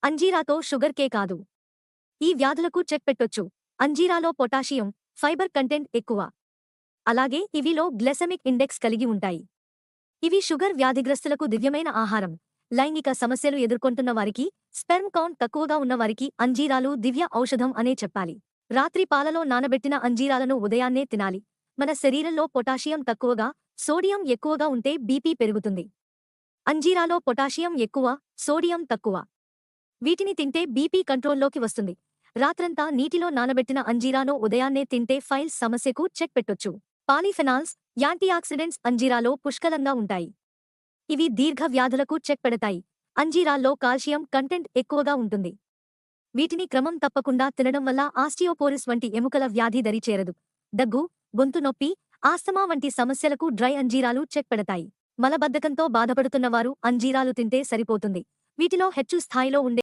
అంజీరాతో sugar కాదు. ఈ వ్యాధులకు చెక్ పెట్టొచ్చు. అంజీరాలో పొటాషియం, ఫైబర్ కంటెంట్ ఎక్కువ. అలాగే ఇవిలో గ్లైసెమిక్ ఇండెక్స్ కలిగి ఉంటాయి. ఇవి షుగర్ వ్యాధిగ్రస్తులకు దివ్యమైన ఆహారం. లైంగిక సమస్యలు ఎదుర్కొంటున్న వారికి, స్పెర్మ్ కౌంట్ తక్కువగా ఉన్నవారికి అంజీరాలు దివ్య ఔషధం అనే చెప్పాలి. రాత్రి పాలలో నానబెట్టిన అంజీరాలను ఉదయాన్నే తినాలి. మన శరీరంలో పొటాషియం తక్కువగా, సోడియం ఎక్కువగా ఉంటే బీపీ పెరుగుతుంది. అంజీరాలో పొటాషియం ఎక్కువ, సోడియం తక్కువ. వీటిని తింటే బీపీ కంట్రోల్లోకి వస్తుంది. రాత్రంతా నీటిలో నానబెట్టిన అంజీరాను ఉదయాన్నే తింటే ఫైల్స్ సమస్యకు చెక్ పెట్టొచ్చు. పాలీఫెనాల్స్, యాంటీఆక్సిడెంట్స్ అంజీరాలో పుష్కలంగా ఉంటాయి. ఇవి దీర్ఘ వ్యాధులకు చెక్ పెడతాయి. అంజీరాల్లో కాల్షియం కంటెంట్ ఎక్కువగా ఉంటుంది. వీటిని క్రమం తప్పకుండా తినడం వల్ల ఆస్టియోపోరిస్ వంటి ఎముకల వ్యాధి దరి చేరదు. దగ్గు, గొంతు నొప్పి, ఆస్తమా వంటి సమస్యలకు డ్రై అంజీరాలు చెక్ పెడతాయి. మలబద్ధకంతో బాధపడుతున్నవారు అంజీరాలు తింటే సరిపోతుంది. వీటిలో హెచ్చు స్థాయిలో ఉండే